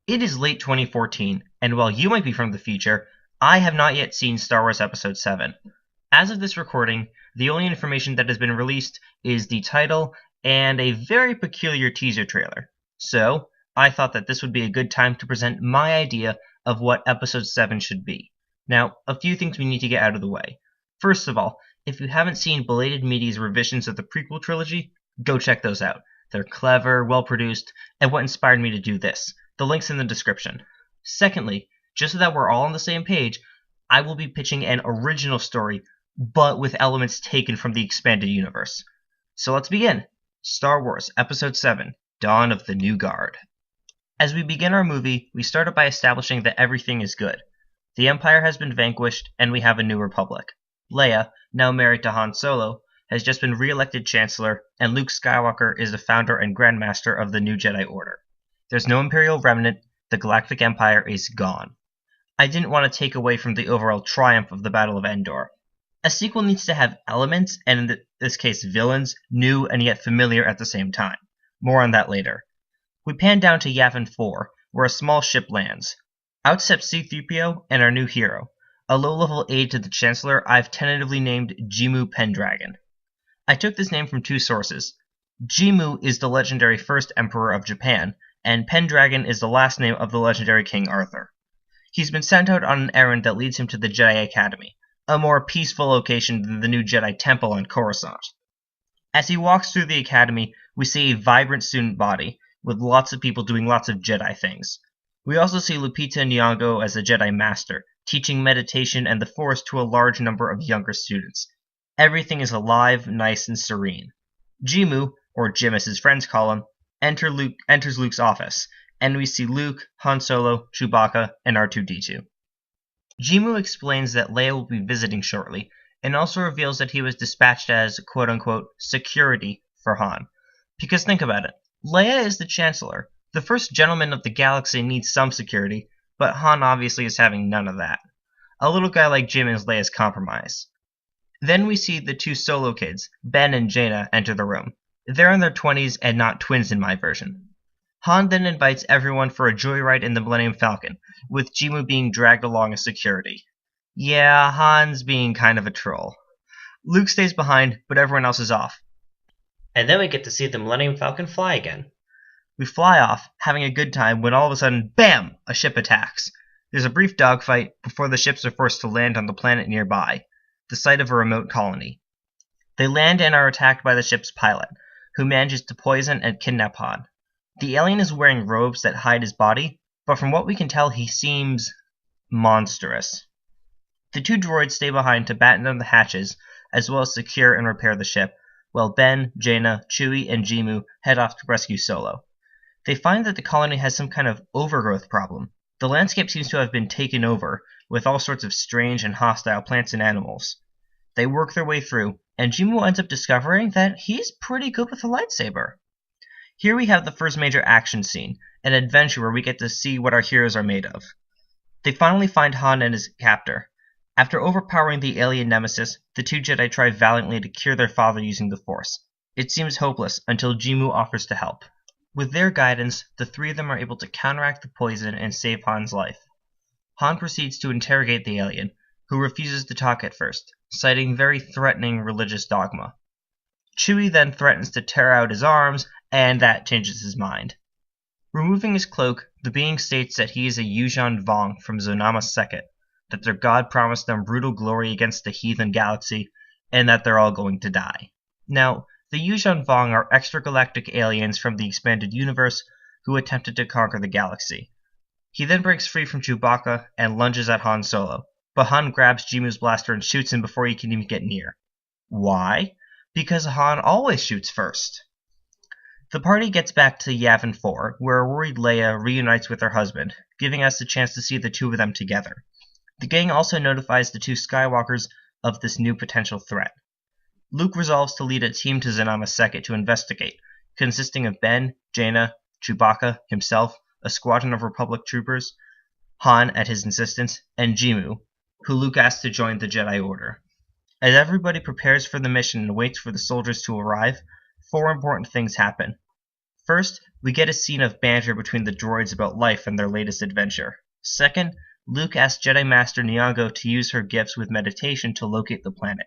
It is late 2014, and while you might be from the future, I have not yet seen Star Wars Episode 7. As of this recording, the only information that has been released is the title and a very peculiar teaser trailer. So, I thought that this would be a good time to present my idea of what Episode 7 should be. Now, a few things we need to get out of the way. First of all, if you haven't seen Belated Media's revisions of the prequel trilogy, go check those out. They're clever, well-produced, and what inspired me to do this. The link's in the description. Secondly, just so that we're all on the same page, I will be pitching an original story, but with elements taken from the expanded universe. So let's begin. Star Wars Episode 7, Dawn of the New Guard. As we begin our movie, we start out by establishing that everything is good. The Empire has been vanquished, and we have a new republic. Leia, now married to Han Solo, has just been re-elected Chancellor, and Luke Skywalker is the founder and Grand Master of the New Jedi Order. There's no Imperial remnant, the Galactic Empire is gone. I didn't want to take away from the overall triumph of the Battle of Endor. A sequel needs to have elements, and in this case villains, new and yet familiar at the same time. More on that later. We pan down to Yavin 4, where a small ship lands. Out steps C-3PO and our new hero, a low-level aide to the Chancellor I've tentatively named Jimu Pendragon. I took this name from two sources. Jimu is the legendary first Emperor of Japan, and Pendragon is the last name of the legendary King Arthur. He's been sent out on an errand that leads him to the Jedi Academy, a more peaceful location than the new Jedi Temple on Coruscant. As he walks through the Academy, we see a vibrant student body, with lots of people doing lots of Jedi things. We also see Lupita Nyong'o as a Jedi Master, teaching meditation and the Force to a large number of younger students. Everything is alive, nice, and serene. Jimu, or Jim as his friends call him, enters Luke's office, and we see Luke, Han Solo, Chewbacca, and R2-D2. Jimu explains that Leia will be visiting shortly, and also reveals that he was dispatched as quote-unquote security for Han. Because think about it, Leia is the Chancellor. The first gentleman of the galaxy needs some security, but Han obviously is having none of that. A little guy like Jim is Leia's compromise. Then we see the two Solo kids, Ben and Jaina, enter the room. They're in their 20s and not twins in my version. Han then invites everyone for a joyride in the Millennium Falcon, with Jimu being dragged along as security. Yeah, Han's being kind of a troll. Luke stays behind, but everyone else is off. And then we get to see the Millennium Falcon fly again. We fly off, having a good time, when all of a sudden, BAM! A ship attacks. There's a brief dogfight before the ships are forced to land on the planet nearby, the site of a remote colony. They land and are attacked by the ship's pilot, who manages to poison and kidnap Han. The alien is wearing robes that hide his body, but from what we can tell he seems monstrous. The two droids stay behind to batten down the hatches, as well as secure and repair the ship, while Ben, Jaina, Chewie, and Jimu head off to rescue Solo. They find that the colony has some kind of overgrowth problem. The landscape seems to have been taken over, with all sorts of strange and hostile plants and animals. They work their way through, and Jimu ends up discovering that he's pretty good with a lightsaber. Here we have the first major action scene, an adventure where we get to see what our heroes are made of. They finally find Han and his captor. After overpowering the alien nemesis, the two Jedi try valiantly to cure their father using the Force. It seems hopeless until Jimu offers to help. With their guidance, the three of them are able to counteract the poison and save Han's life. Han proceeds to interrogate the alien, who refuses to talk at first, citing very threatening religious dogma. Chewie then threatens to tear out his arms, and that changes his mind. Removing his cloak, the being states that he is a Yuuzhan Vong from Zonama Sekhet, that their god promised them brutal glory against the heathen galaxy, and that they're all going to die. Now, the Yuuzhan Vong are extragalactic aliens from the expanded universe who attempted to conquer the galaxy. He then breaks free from Chewbacca and lunges at Han Solo, but Han grabs Jimu's blaster and shoots him before he can even get near. Why? Because Han always shoots first. The party gets back to Yavin 4, where a worried Leia reunites with her husband, giving us the chance to see the two of them together. The gang also notifies the two Skywalkers of this new potential threat. Luke resolves to lead a team to Zonama Sekhet to investigate, consisting of Ben, Jaina, Chewbacca, himself, a squadron of Republic troopers, Han at his insistence, and Jimu, who Luke asks to join the Jedi Order. As everybody prepares for the mission and waits for the soldiers to arrive, four important things happen. First, we get a scene of banter between the droids about life and their latest adventure. Second, Luke asks Jedi Master Nyong'o to use her gifts with meditation to locate the planet.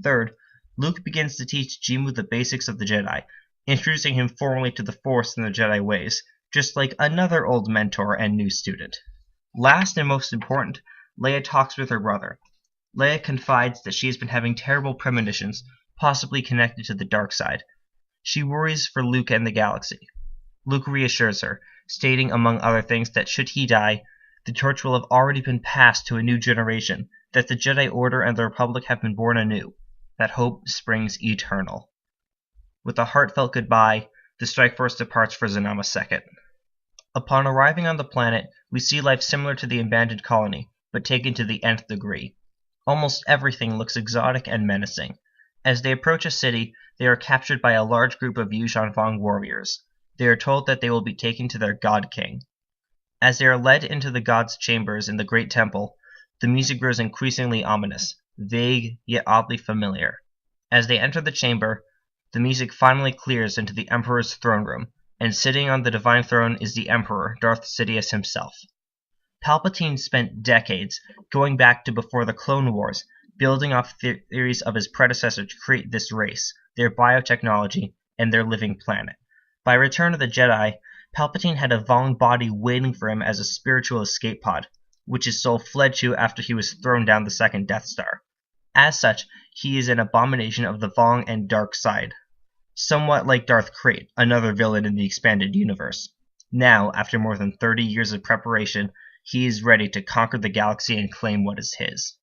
Third, Luke begins to teach Jimu the basics of the Jedi, introducing him formally to the Force and the Jedi ways, just like another old mentor and new student. Last and most important, Leia talks with her brother. Leia confides that she has been having terrible premonitions, possibly connected to the dark side. She worries for Luke and the galaxy. Luke reassures her, stating among other things that should he die, the torch will have already been passed to a new generation, that the Jedi Order and the Republic have been born anew, that hope springs eternal. With a heartfelt goodbye, the Strike Force departs for Zanama II. Upon arriving on the planet, we see life similar to the abandoned colony, but taken to the nth degree. Almost everything looks exotic and menacing. As they approach a city, they are captured by a large group of Yuuzhan Vong warriors. They are told that they will be taken to their God King. As they are led into the God's chambers in the Great Temple, the music grows increasingly ominous, vague yet oddly familiar. As they enter the chamber, the music finally clears into the Emperor's throne room, and sitting on the divine throne is the Emperor, Darth Sidious himself. Palpatine spent decades, going back to before the Clone Wars, building off theories of his predecessor to create this race, their biotechnology, and their living planet. By Return of the Jedi, Palpatine had a Vong body waiting for him as a spiritual escape pod, which his soul fled to after he was thrown down the second Death Star. As such, he is an abomination of the Vong and dark side. Somewhat like Darth Krayt, another villain in the expanded universe. Now, after more than 30 years of preparation, he is ready to conquer the galaxy and claim what is his.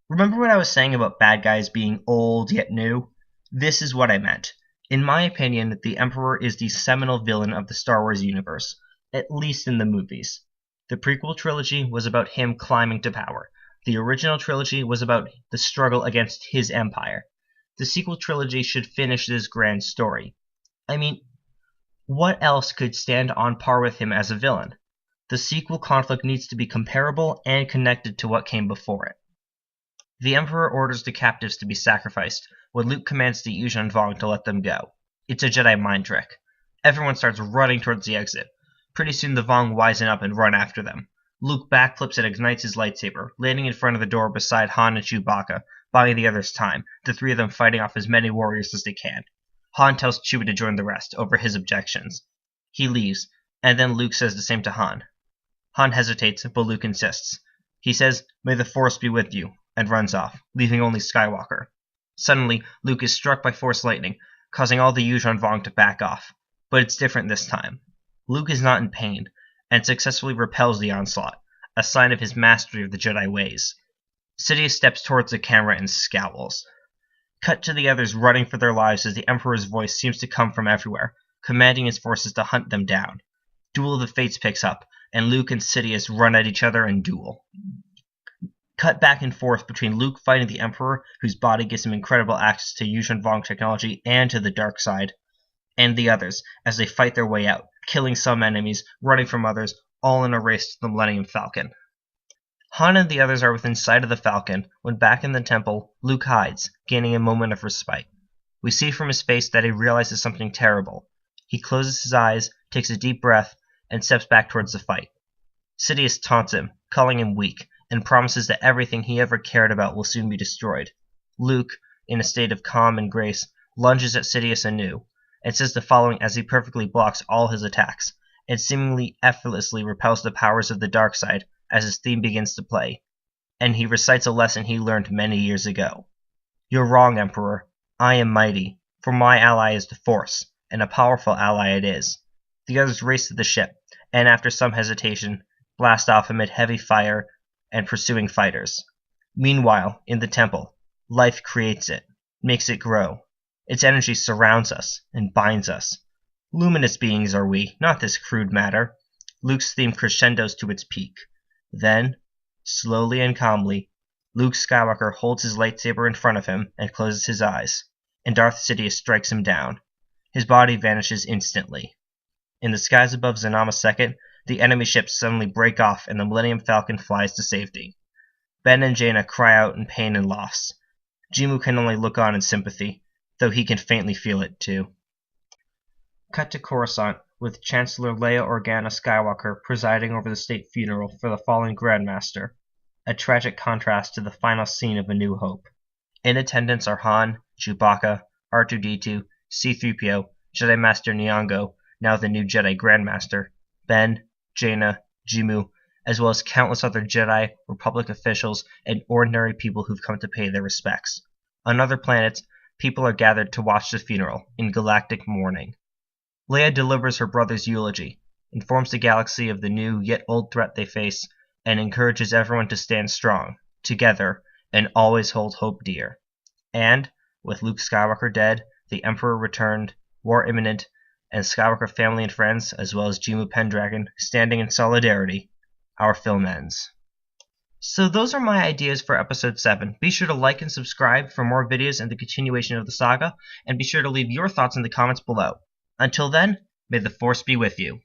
Remember what I was saying about bad guys being old yet new? This is what I meant. In my opinion, the Emperor is the seminal villain of the Star Wars universe, at least in the movies. The prequel trilogy was about him climbing to power. The original trilogy was about the struggle against his empire. The sequel trilogy should finish this grand story. I mean, what else could stand on par with him as a villain? The sequel conflict needs to be comparable and connected to what came before it. The Emperor orders the captives to be sacrificed, when Luke commands the Yuuzhan Vong to let them go. It's a Jedi mind trick. Everyone starts running towards the exit. Pretty soon the Vong wisen up and run after them. Luke backflips and ignites his lightsaber, landing in front of the door beside Han and Chewbacca, buying the others time, the three of them fighting off as many warriors as they can. Han tells Chewie to join the rest, over his objections. He leaves, and then Luke says the same to Han. Han hesitates, but Luke insists. He says, "May the Force be with you," and runs off, leaving only Skywalker. Suddenly, Luke is struck by Force lightning, causing all the Yuuzhan Vong to back off. But it's different this time. Luke is not in pain, and successfully repels the onslaught, a sign of his mastery of the Jedi ways. Sidious steps towards the camera and scowls. Cut to the others running for their lives as the Emperor's voice seems to come from everywhere, commanding his forces to hunt them down. Duel of the Fates picks up, and Luke and Sidious run at each other and duel. Cut back and forth between Luke fighting the Emperor, whose body gives him incredible access to Yuuzhan Vong technology and to the dark side, and the others, as they fight their way out, killing some enemies, running from others, all in a race to the Millennium Falcon. Han and the others are within sight of the Falcon, when back in the temple, Luke hides, gaining a moment of respite. We see from his face that he realizes something terrible. He closes his eyes, takes a deep breath, and steps back towards the fight. Sidious taunts him, calling him weak, and promises that everything he ever cared about will soon be destroyed. Luke, in a state of calm and grace, lunges at Sidious anew, and says the following as he perfectly blocks all his attacks, and seemingly effortlessly repels the powers of the dark side as his theme begins to play, and he recites a lesson he learned many years ago. "You're wrong, Emperor. I am mighty, for my ally is the Force, and a powerful ally it is." The others race to the ship, and after some hesitation, blast off amid heavy fire and pursuing fighters. Meanwhile, in the temple, life creates it, makes it grow. Its energy surrounds us and binds us. Luminous beings are we, not this crude matter. Luke's theme crescendos to its peak. Then, slowly and calmly, Luke Skywalker holds his lightsaber in front of him and closes his eyes, and Darth Sidious strikes him down. His body vanishes instantly. In the skies above Zanama II, the enemy ships suddenly break off and the Millennium Falcon flies to safety. Ben and Jaina cry out in pain and loss. Jimu can only look on in sympathy, though he can faintly feel it too. Cut to Coruscant, with Chancellor Leia Organa Skywalker presiding over the state funeral for the fallen Grandmaster, a tragic contrast to the final scene of A New Hope. In attendance are Han, Chewbacca, R2-D2, C-3PO, Jedi Master Nyong'o, now the new Jedi Grandmaster, Ben, Jaina, Jimu, as well as countless other Jedi, Republic officials, and ordinary people who've come to pay their respects. On other planets, people are gathered to watch the funeral, in galactic mourning. Leia delivers her brother's eulogy, informs the galaxy of the new yet old threat they face, and encourages everyone to stand strong, together, and always hold hope dear. And, with Luke Skywalker dead, the Emperor returned, war imminent, and Skywalker family and friends, as well as Jimu Pendragon, standing in solidarity, our film ends. So those are my ideas for episode 7. Be sure to like and subscribe for more videos and the continuation of the saga, and be sure to leave your thoughts in the comments below. Until then, may the Force be with you.